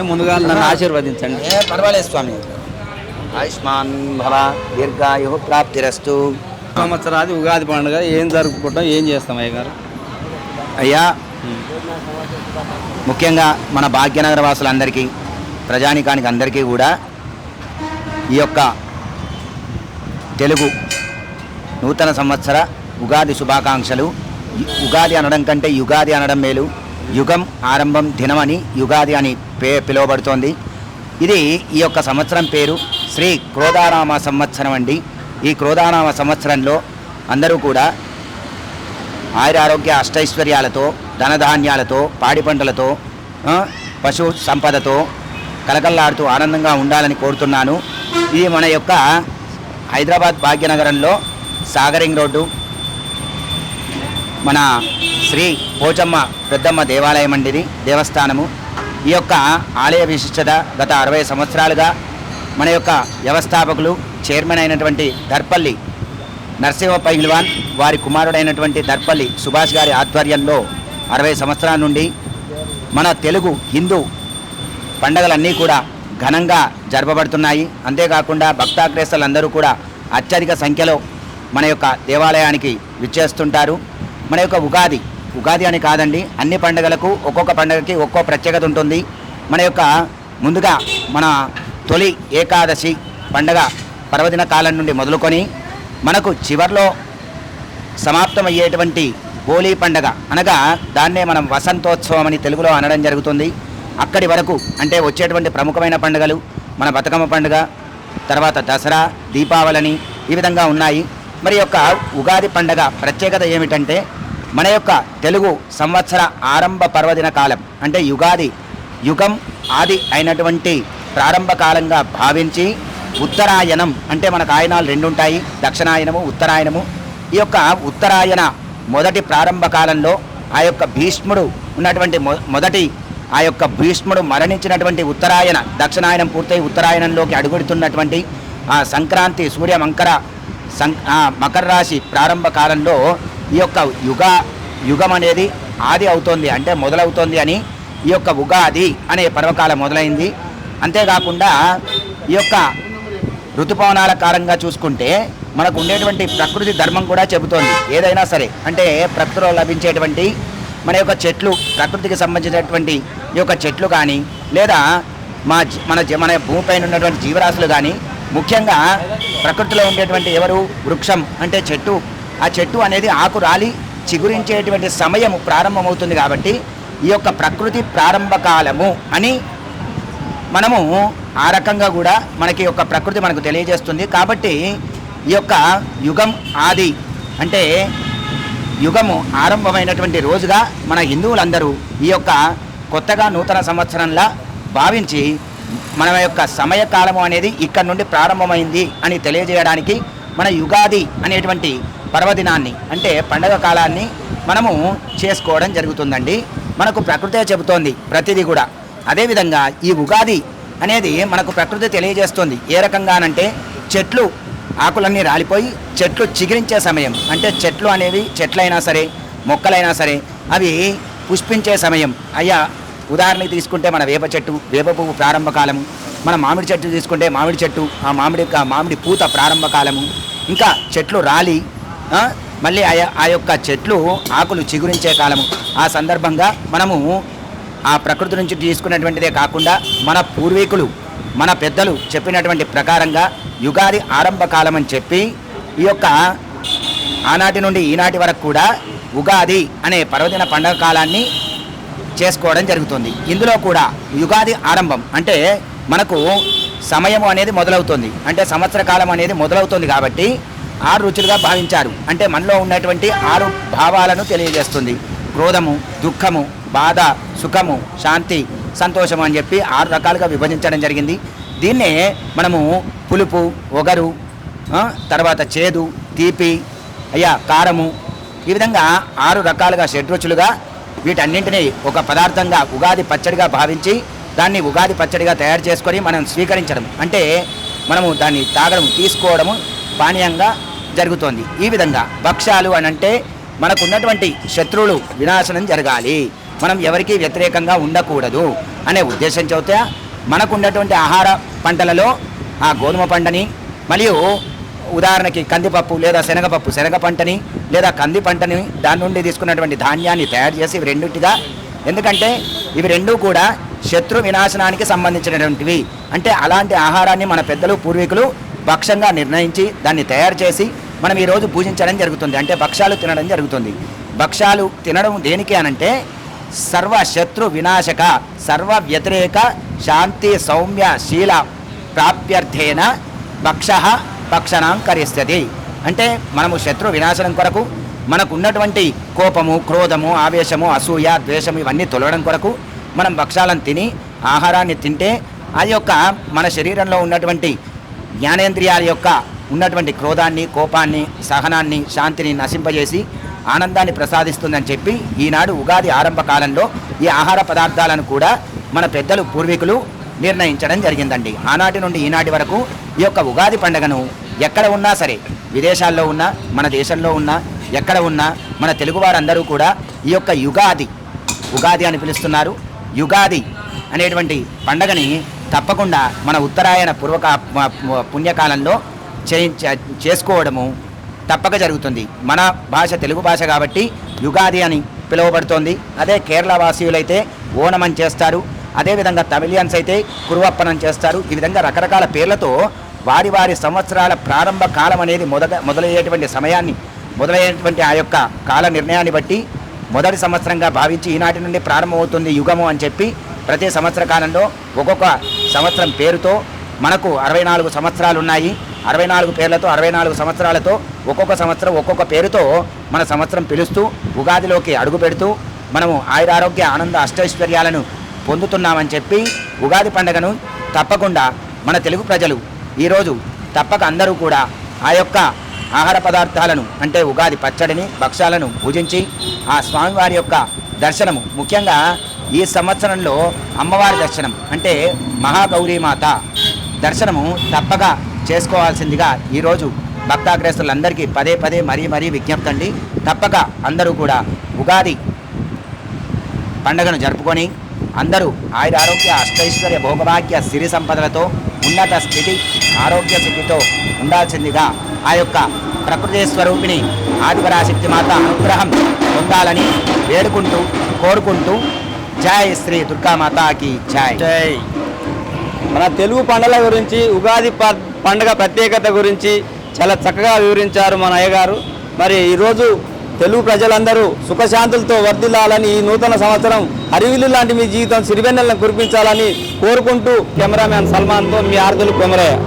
ముందుగా నన్ను ఆశీర్వదించండి. పర్వాలేదు స్వామి. ఆయుష్మాన్ భవ దీర్ఘాయు ప్రాప్తిరస్తు. సంవత్సరాది ఉగాది పండుగ ఏం జరుపుకుంటాం, ఏం చేస్తాం అయ్య గారు? అయ్యా, ముఖ్యంగా మన భాగ్యనగర వాసులందరికీ, ప్రజానికానికి అందరికీ కూడా ఈ యొక్క తెలుగు నూతన సంవత్సర ఉగాది శుభాకాంక్షలు. ఉగాది అనడం కంటే యుగాది అనడం మేలు. యుగం ఆరంభం దినమని యుగాది అని పిలువబడుతోంది. ఇది ఈ యొక్క సంవత్సరం పేరు శ్రీ క్రోధానామ సంవత్సరం అండి. ఈ క్రోధానామ సంవత్సరంలో అందరూ కూడా ఆయురారోగ్య అష్టైశ్వర్యాలతో, ధనధాన్యాలతో, పాడి పంటలతో, పశు సంపదతో కలకల్లాడుతూ ఆనందంగా ఉండాలని కోరుతున్నాను. ఇది మన యొక్క హైదరాబాద్ భాగ్యనగరంలో సాగరింగ్ రోడ్డు మన శ్రీ పోచమ్మ పెద్దమ్మ దేవాలయం అండి. ఇది దేవస్థానము. ఈ యొక్క ఆలయ విశిష్టత గత 60 సంవత్సరాలుగా మన యొక్క వ్యవస్థాపకులు చైర్మన్ అయినటువంటి దర్పల్లి నరసింహ పైల్వాన్ వారి కుమారుడైనటువంటి దర్పల్లి సుభాష్ గారి ఆధ్వర్యంలో 60 సంవత్సరాల నుండి మన తెలుగు హిందూ పండగలన్నీ కూడా ఘనంగా జరపబడుతున్నాయి. అంతేకాకుండా భక్తాగ్రేసలందరూ కూడా అత్యధిక సంఖ్యలో మన యొక్క దేవాలయానికి విచ్చేస్తుంటారు. మన యొక్క ఉగాది అని కాదండి, అన్ని పండుగలకు ఒక్కొక్క పండుగకి ఒక్కో ప్రత్యేకత ఉంటుంది. మన యొక్క ముందుగా మన తొలి ఏకాదశి పండగ పర్వదిన కాలం నుండి మొదలుకొని మనకు చివర్లో సమాప్తమయ్యేటువంటి హోలీ పండగ అనగా దాన్నే మనం వసంతోత్సవం అని తెలుగులో అనడం జరుగుతుంది. అక్కడి వరకు అంటే వచ్చేటువంటి ప్రముఖమైన పండుగలు మన బతుకమ్మ పండుగ, తర్వాత దసరా, దీపావళి ఈ విధంగా ఉన్నాయి. మరి యొక్క ఉగాది పండగ ప్రత్యేకత ఏమిటంటే మన యొక్క తెలుగు సంవత్సర ఆరంభ పర్వదిన కాలం అంటే యుగాది, యుగం ఆది అయినటువంటి ప్రారంభ కాలంగా భావించి ఉత్తరాయణం అంటే మనకు ఆయనాలు 2 ఉంటాయి, దక్షిణాయనము, ఉత్తరాయణము. ఈ యొక్క ఉత్తరాయణ మొదటి ప్రారంభ కాలంలో ఆ యొక్క భీష్ముడు ఉన్నటువంటి మొదటి ఆ యొక్క భీష్ముడు మరణించినటువంటి ఉత్తరాయణ, దక్షిణాయనం పూర్తయి ఉత్తరాయణంలోకి అడుగుడుతున్నటువంటి ఆ సంక్రాంతి సూర్య మకర రాశి ప్రారంభ కాలంలో ఈ యొక్క యుగం అనేది ఆది అవుతోంది అంటే మొదలవుతోంది అని ఈ యొక్క ఉగాది అనే పర్వకాలం మొదలైంది. అంతేకాకుండా ఈ యొక్క ఋతుపవనాల కారంగా చూసుకుంటే మనకు ఉండేటువంటి ప్రకృతి ధర్మం కూడా చెబుతోంది. ఏదైనా సరే అంటే ప్రకృతిలో లభించేటువంటి మన యొక్క చెట్లు, ప్రకృతికి సంబంధించినటువంటి ఈ యొక్క చెట్లు కానీ లేదా మన భూమిపైన ఉన్నటువంటి జీవరాశులు కానీ, ముఖ్యంగా ప్రకృతిలో ఉండేటువంటి వృక్షం అంటే చెట్టు, ఆ చెట్టు అనేది ఆకు రాలి చిగురించేటువంటి సమయం ప్రారంభమవుతుంది. కాబట్టి ఈ యొక్క ప్రకృతి ప్రారంభ కాలము అని మనము ఆ రకంగా కూడా మనకి యొక్క ప్రకృతి మనకు తెలియజేస్తుంది. కాబట్టి ఈ యొక్క యుగం ఆది అంటే యుగము ఆరంభమైనటువంటి రోజుగా మన హిందువులందరూ ఈ యొక్క కొత్తగా నూతన సంవత్సరంలా భావించి మన యొక్క సమయకాలము అనేది ఇక్కడ నుండి ప్రారంభమైంది అని తెలియజేయడానికి మన యుగాది అనేటువంటి పర్వదినాన్ని అంటే పండగ కాలాన్ని మనము చేసుకోవడం జరుగుతుందండి. మనకు ప్రకృతే చెబుతోంది ప్రతిదీ కూడా. అదేవిధంగా ఈ ఉగాది అనేది మనకు ప్రకృతి తెలియజేస్తుంది. ఏ రకంగానంటే చెట్లు ఆకులన్నీ రాలిపోయి చెట్లు చిగురించే సమయం అంటే చెట్లు అనేవి చెట్లైనా సరే మొక్కలైనా సరే అవి పుష్పించే సమయం. అయ్యా, ఉదాహరణకి తీసుకుంటే మన వేప చెట్టు, వేప పువ్వు ప్రారంభ కాలము. మన మామిడి చెట్టు తీసుకుంటే మామిడి చెట్టు, ఆ మామిడి పూత ప్రారంభ కాలము. ఇంకా చెట్లు రాలి మళ్ళీ ఆ యొక్క చెట్లు ఆకులు చిగురించే కాలము. ఆ సందర్భంగా మనము ఆ ప్రకృతి నుంచి తీసుకున్నటువంటిదే కాకుండా మన పూర్వీకులు, మన పెద్దలు చెప్పినటువంటి ప్రకారంగా యుగాది ఆరంభ కాలం అని చెప్పి ఈ యొక్క ఆనాటి నుండి ఈనాటి వరకు కూడా ఉగాది అనే పర్వదిన పండగ కాలాన్ని చేసుకోవడం జరుగుతుంది. ఇందులో కూడా యుగాది ఆరంభం అంటే మనకు సమయము అనేది మొదలవుతుంది అంటే సంవత్సర కాలం అనేది మొదలవుతుంది. కాబట్టి 6 రుచులుగా భావించారు. అంటే మనలో ఉన్నటువంటి 6 భావాలను తెలియజేస్తుంది. క్రోధము, దుఃఖము, బాధ, సుఖము, శాంతి, సంతోషము అని చెప్పి 6 రకాలుగా విభజించడం జరిగింది. దీన్నే మనము పులుపు, ఒగరు, తర్వాత చేదు, తీపి, కారము ఈ విధంగా 6 రకాలుగా షడ్రుచులుగా వీటన్నింటినీ ఒక పదార్థంగా ఉగాది పచ్చడిగా భావించి దాన్ని ఉగాది పచ్చడిగా తయారు చేసుకొని మనం స్వీకరించడం అంటే మనము దాన్ని తాగడం, తీసుకోవడము పానీయంగా జరుగుతోంది. ఈ విధంగా భక్ష్యాలు అని అంటే మనకున్నటువంటి శత్రువులు వినాశనం జరగాలి, మనం ఎవరికీ వ్యతిరేకంగా ఉండకూడదు అనే ఉద్దేశం చెబితే మనకు ఉన్నటువంటి ఆహార పంటలలో ఆ గోధుమ పంటని మరియు ఉదాహరణకి కందిపప్పు లేదా శనగ పంటని లేదా కంది పంటని దాని నుండి తీసుకున్నటువంటి ధాన్యాన్ని తయారు చేసి ఇవి రెండింటిగా, ఎందుకంటే ఇవి రెండూ కూడా శత్రు వినాశనానికి సంబంధించినటువంటివి. అంటే అలాంటి ఆహారాన్ని మన పెద్దలు పూర్వీకులు భక్ష్యంగా నిర్ణయించి దాన్ని తయారు చేసి మనం ఈరోజు పూజించడం జరుగుతుంది. అంటే భక్ష్యాలు తినడం జరుగుతుంది. భక్ష్యాలు తినడం దేనికి అనంటే సర్వ శత్రు వినాశక సర్వ వ్యతిరేక శాంతి సౌమ్య శీల ప్రాప్యర్థేన భక్ష భక్షణం కరిస్తుంది. అంటే మనము శత్రు వినాశనం కొరకు, మనకు ఉన్నటువంటి కోపము, క్రోధము, ఆవేశము, అసూయ, ద్వేషము ఇవన్నీ తొలగడం కొరకు మనం భక్షాలను తిని ఆహారాన్ని తింటే అది యొక్క మన శరీరంలో ఉన్నటువంటి జ్ఞానేంద్రియాల యొక్క ఉన్నటువంటి క్రోధాన్ని, కోపాన్ని, సహనాన్ని, శాంతిని నశింపజేసి ఆనందాన్ని ప్రసాదిస్తుందని చెప్పి ఈనాడు ఉగాది ఆరంభ కాలంలో ఈ ఆహార పదార్థాలను కూడా మన పెద్దలు పూర్వీకులు నిర్ణయించడం జరిగిందండి. ఆనాటి నుండి ఈనాటి వరకు ఈ యొక్క ఉగాది పండుగను ఎక్కడ ఉన్నా సరే, విదేశాల్లో ఉన్నా, మన దేశంలో ఉన్నా, ఎక్కడ ఉన్నా మన తెలుగువారందరూ కూడా ఈ యొక్క ఉగాది అని పిలుస్తున్నారు. యుగాది అనేటువంటి పండగని తప్పకుండా మన ఉత్తరాయణ పుణ్యకాలంలో చేసుకోవడము తప్పక జరుగుతుంది. మన భాష తెలుగు భాష కాబట్టి యుగాది అని పిలువబడుతోంది. అదే కేరళ వాసీయులైతే ఓణం అని చేస్తారు. అదేవిధంగా తమిళియన్స్ అయితే కురువప్పనం చేస్తారు. ఈ విధంగా రకరకాల పేర్లతో వారి వారి సంవత్సరాల ప్రారంభ కాలం అనేది మొదలయ్యేటువంటి సమయాన్ని, మొదలయ్యేటువంటి ఆ యొక్క కాల నిర్ణయాన్ని బట్టి మొదటి సంవత్సరంగా భావించి ఈనాటి నుండి ప్రారంభమవుతుంది యుగము అని చెప్పి ప్రతి సంవత్సర కాలంలో ఒక్కొక్క సంవత్సరం పేరుతో మనకు 64 సంవత్సరాలు ఉన్నాయి. 64 పేర్లతో 64 సంవత్సరాలతో ఒక్కొక్క సంవత్సరం ఒక్కొక్క పేరుతో మన సంవత్సరం పిలుస్తూ ఉగాదిలోకి అడుగు పెడుతూ మనము ఆయురారోగ్య ఆనంద అష్టైశ్వర్యాలను పొందుతున్నామని చెప్పి ఉగాది పండుగను తప్పకుండా మన తెలుగు ప్రజలు ఈరోజు తప్పక అందరూ కూడా ఆ యొక్క ఆహార పదార్థాలను అంటే ఉగాది పచ్చడిని, భక్ష్యాలను పూజించి ఆ స్వామివారి యొక్క దర్శనము, ముఖ్యంగా ఈ సంవత్సరంలో అమ్మవారి దర్శనం అంటే మహాగౌరీమాత దర్శనము తప్పక చేసుకోవాల్సిందిగా ఈరోజు భక్తాగ్రస్తులందరికీ పదే మరీ విజ్ఞప్తి అండి. తప్పక అందరూ కూడా ఉగాది పండుగను జరుపుకొని అందరూ ఆయురారోగ్య అష్టైశ్వర్య భోగభాగ్య సిరి సంపదలతో ఉన్నత స్థితి ఆరోగ్య స్థితితో ఉండాల్సిందిగా ఆ యొక్క ప్రకృతి స్వరూపిణి ఆదిపరాశక్తి మాత అనుగ్రహం పొందాలని వేడుకుంటూ కోరుకుంటూ జై శ్రీ దుర్గామాతాకి జై. జై. మన తెలుగు పండుగల గురించి, ఉగాది పండుగ ప్రత్యేకత గురించి చాలా చక్కగా వివరించారు మన అయ్యగారు. మరి ఈరోజు తెలుగు ప్రజలందరూ సుఖశాంతులతో వర్ధిల్లాలని, ఈ నూతన సంవత్సరం హరివిల్లు లాంటి మీ జీవితం సిరివెన్నెలను కురిపించాలని కోరుకుంటూ కెమెరామ్యాన్ సల్మాన్తో మీ ఆర్దులు కొమరయ్య.